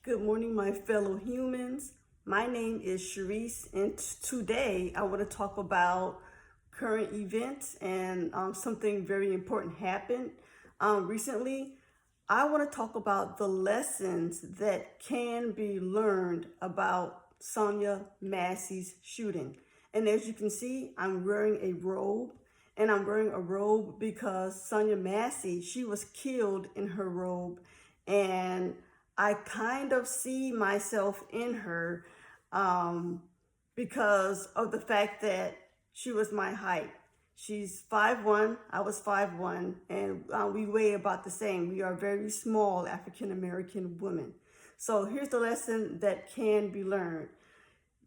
Good morning, my fellow humans. My name is Sharice, and today I want to talk about current events and something very important happened recently. I want to talk about the lessons that can be learned about Sonya Massey's shooting. And as you can see, I'm wearing a robe, and I'm wearing a robe because Sonya Massey, she was killed in her robe, and I kind of see myself in her because of the fact that she was my height. She's 5'1", I was 5'1", and we weigh about the same. We are very small African-American women. So here's the lesson that can be learned.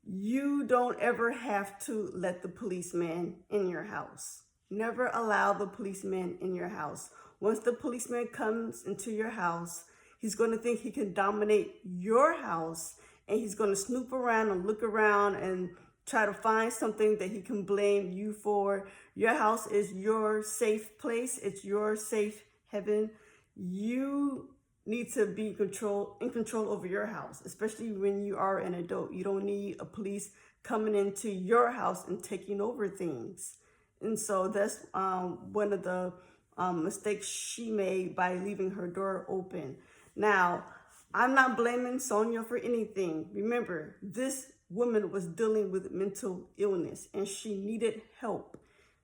You don't ever have to let the policeman in your house. Never allow the policeman in your house. Once the policeman comes into your house, he's going to think he can dominate your house, and he's going to snoop around and look around and try to find something that he can blame you for. Your house is your safe place. It's your safe heaven. You need to be in control over your house, especially when you are an adult. You don't need a police coming into your house and taking over things. And so that's one of the mistakes she made by leaving her door open. Now, I'm not blaming Sonya for anything. Remember, this woman was dealing with mental illness and she needed help.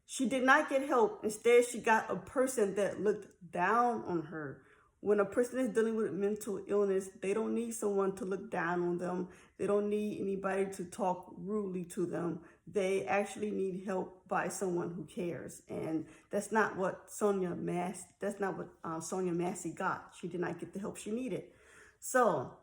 She did not get help. Instead, she got a person that looked down on her. When a person is dealing with mental illness, they don't need someone to look down on them. They don't need anybody to talk rudely to them. They actually need help by someone who cares. And that's not what Sonya Massey got. She did not get the help she needed. So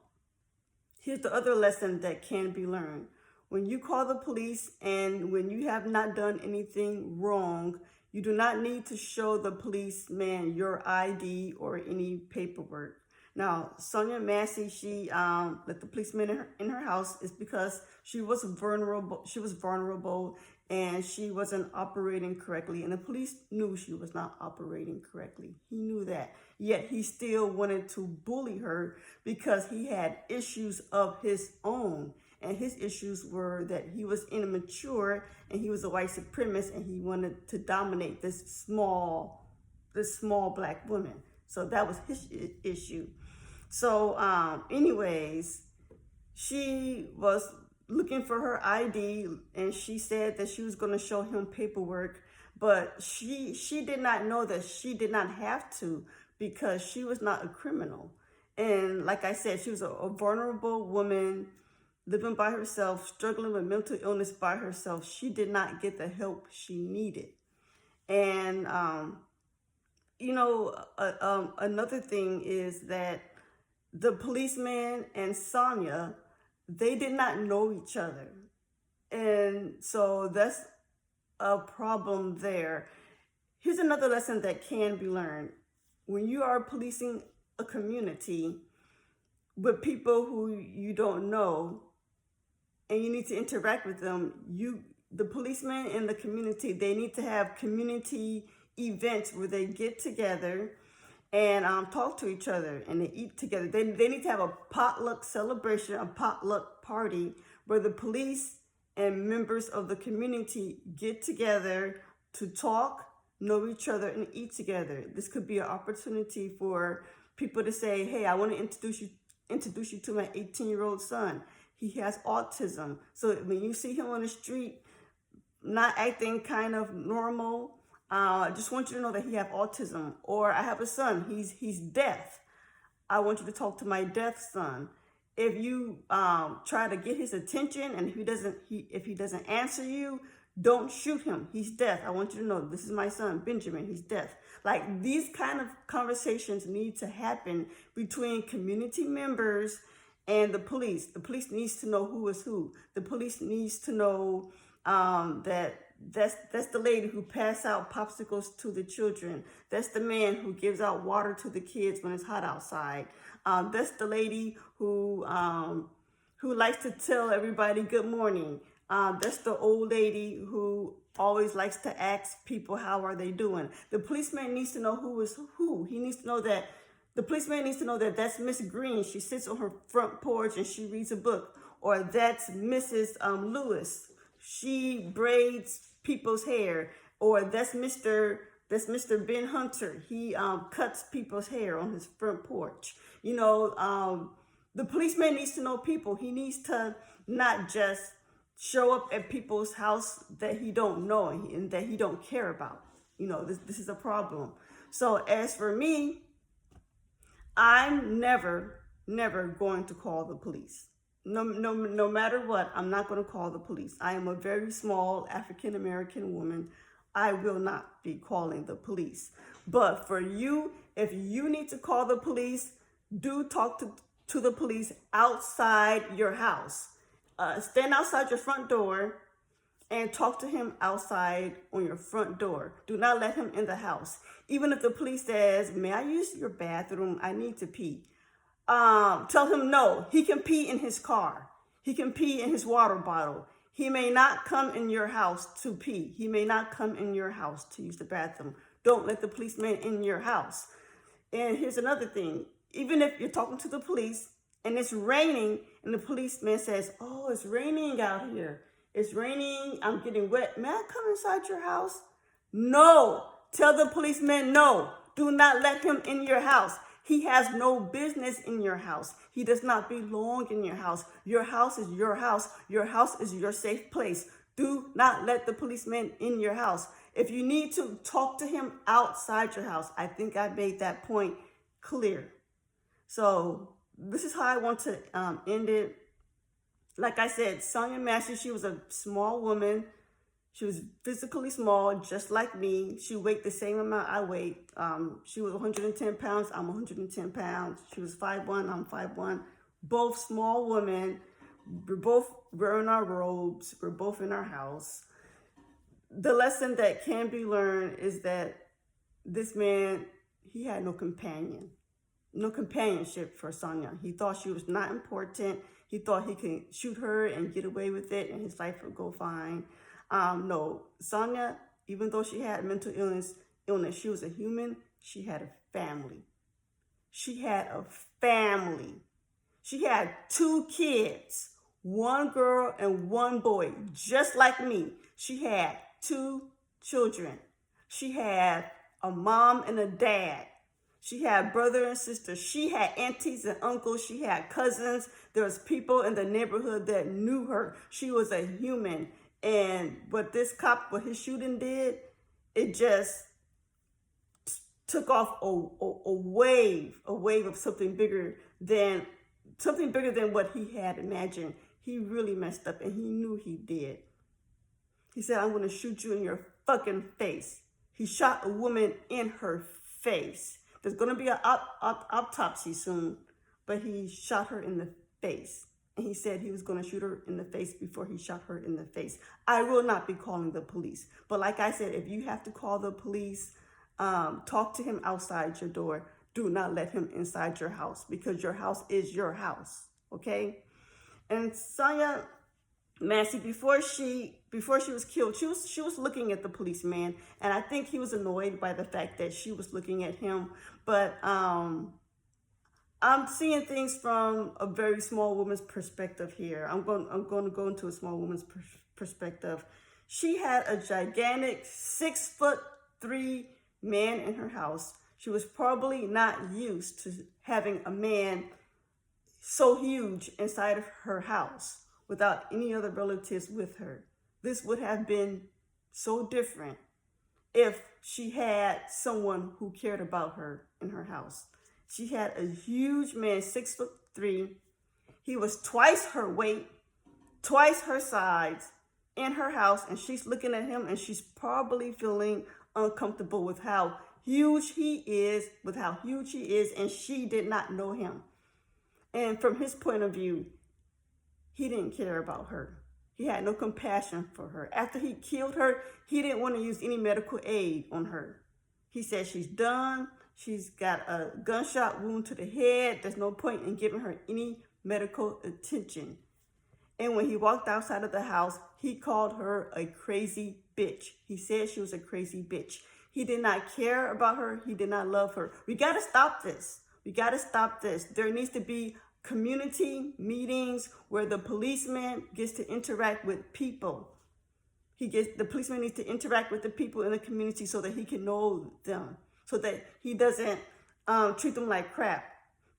here's the other lesson that can be learned. When you call the police and when you have not done anything wrong, you do not need to show the policeman your ID or any paperwork. Now, Sonya Massey, she let the policeman in her house is because she was vulnerable. She was vulnerable and she wasn't operating correctly. And the police knew she was not operating correctly. He knew that. Yet he still wanted to bully her because he had issues of his own. And his issues were that he was immature and he was a white supremacist and he wanted to dominate this small black woman. So that was his issue. So anyways, she was looking for her ID and she said that she was going to show him paperwork, but she did not know that she did not have to because she was not a criminal. And like I said, she was a vulnerable woman living by herself, struggling with mental illness by herself. She did not get the help she needed. And, another thing is that the policeman and Sonya, they did not know each other. And so that's a problem there. Here's another lesson that can be learned. When you are policing a community with people who you don't know, and you need to interact with them, the policemen in the community, they need to have community events where they get together and talk to each other and they eat together. They need to have a potluck celebration, a potluck party where the police and members of the community get together to talk, know each other, and eat together. This could be an opportunity for people to say, hey, I want to introduce you to my 18-year-old son. He has autism. So when you see him on the street, not acting kind of normal, I just want you to know that he has autism. Or I have a son, he's deaf. I want you to talk to my deaf son. If you try to get his attention and if he doesn't answer you, don't shoot him. He's deaf. I want you to know this is my son, Benjamin. He's deaf. Like these kind of conversations need to happen between community members and the police. The police needs to know who is who. The police needs to know that's the lady who passes out popsicles to the children. That's the man who gives out water to the kids when it's hot outside. That's the lady who likes to tell everybody good morning. That's the old lady who always likes to ask people how are they doing. The policeman needs to know who is who. He needs to know that The policeman needs to know that that's Miss Green. She sits on her front porch and she reads a book. Or that's Mrs. Lewis. She braids people's hair. Or that's Mr. Ben Hunter. He cuts people's hair on his front porch. You know, the policeman needs to know people. He needs to not just show up at people's house that he don't know and that he don't care about. You know, this is a problem. So as for me, I'm never going to call the police. No matter what, I'm not going to call the police. I am a very small African American woman. I will not be calling the police. But for you, if you need to call the police, do talk to the police outside your house. Stand outside your front door and talk to him outside on your front door. Do not let him in the house. Even if the police says, may I use your bathroom? I need to pee. Tell him no. He can pee in his car. He can pee in his water bottle. He may not come in your house to pee. He may not come in your house to use the bathroom. Don't let the policeman in your house. And here's another thing. Even if you're talking to the police and it's raining and the policeman says, oh, it's raining out here. It's raining. I'm getting wet. May I come inside your house? No. Tell the policeman no. Do not let him in your house. He has no business in your house. He does not belong in your house. Your house is your house. Your house is your safe place. Do not let the policeman in your house. If you need to talk to him outside your house, I think I made that point clear. So this is how I want to end it. Like I said, Sonya Massey, she was a small woman. She was physically small, just like me. She weighed the same amount I weigh. She was 110 pounds. I'm 110 pounds. She was 5'1". I'm 5'1". Both small women. We're both wearing our robes. We're both in our house. The lesson that can be learned is that this man, he had no companionship for Sonya. He thought she was not important. He thought he could shoot her and get away with it and his life would go fine. No, Sonya, even though she had mental illness, she was a human. She had a family. She had 2 kids, 1 girl and 1 boy, just like me. She had 2 children. She had a mom and a dad. She had brother and sister. She had aunties and uncles. She had cousins. There was people in the neighborhood that knew her. She was a human. And what this cop, what his shooting did, it just took off a wave of something bigger than what he had imagined. He really messed up, and he knew he did. He said, I'm going to shoot you in your fucking face. He shot a woman in her face. There's going to be an autopsy soon, but he shot her in the face. And he said he was going to shoot her in the face before he shot her in the face. I will not be calling the police. But like I said, if you have to call the police, talk to him outside your door. Do not let him inside your house, because your house is your house, okay? And Sonya Massey, before she was killed, she was looking at the policeman, and I think he was annoyed by the fact that she was looking at him. But I'm seeing things from a very small woman's perspective here. I'm going to go into a small woman's perspective. She had a gigantic 6'3" man in her house. She was probably not used to having a man so huge inside of her house without any other relatives with her. This would have been so different if she had someone who cared about her in her house. She had a huge man, 6'3". He was twice her weight, twice her size in her house, and she's looking at him and she's probably feeling uncomfortable with how huge he is, and she did not know him. And from his point of view, he didn't care about her. He had no compassion for her. After he killed her, he didn't want to use any medical aid on her. He said she's done. She's got a gunshot wound to the head. There's no point in giving her any medical attention. And when he walked outside of the house, he called her a crazy bitch. He said she was a crazy bitch. He did not care about her. He did not love her. We got to stop this. We got to stop this. There needs to be community meetings where the policeman gets to interact with people. The policeman needs to interact with the people in the community so that he can know them, so that he doesn't treat them like crap.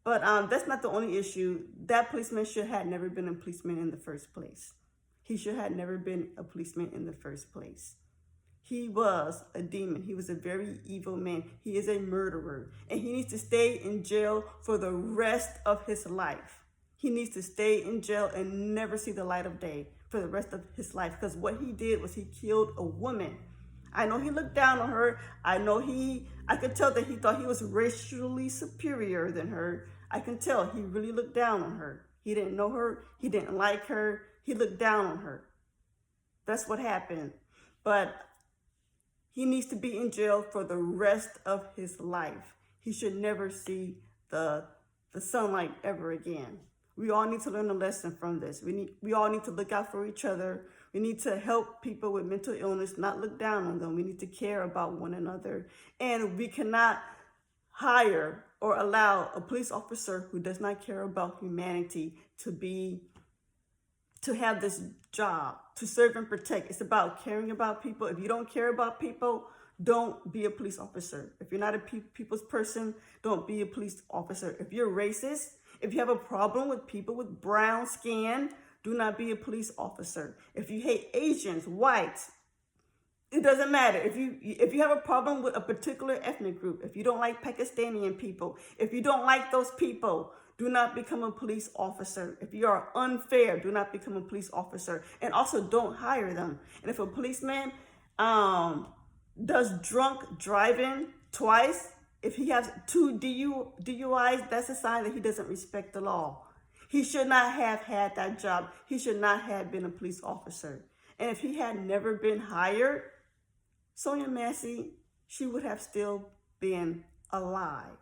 But that's not the only issue. That policeman should have never been a policeman in the first place. He should have never been a policeman in the first place. He was a demon. He was a very evil man. He is a murderer. And he needs to stay in jail for the rest of his life. He needs to stay in jail and never see the light of day for the rest of his life. Because what he did was he killed a woman. I know he looked down on her. I could tell that he thought he was racially superior than her. I can tell he really looked down on her. He didn't know her. He didn't like her. He looked down on her. That's what happened. But he needs to be in jail for the rest of his life. He should never see the sunlight ever again. We all need to learn a lesson from this. We all need to look out for each other. We need to help people with mental illness, not look down on them. We need to care about one another. And we cannot hire or allow a police officer who does not care about humanity to have this job, to serve and protect. It's about caring about people. If you don't care about people, don't be a police officer. If you're not a people's person, don't be a police officer. If you're racist, if you have a problem with people with brown skin, do not be a police officer. If you hate Asians, whites, it doesn't matter. If you have a problem with a particular ethnic group, if you don't like Pakistani people, if you don't like those people, do not become a police officer. If you are unfair, do not become a police officer. And also don't hire them. And if a policeman does drunk driving twice, if he has 2 DUIs, that's a sign that he doesn't respect the law. He should not have had that job. He should not have been a police officer. And if he had never been hired, Sonya Massey, she would have still been alive.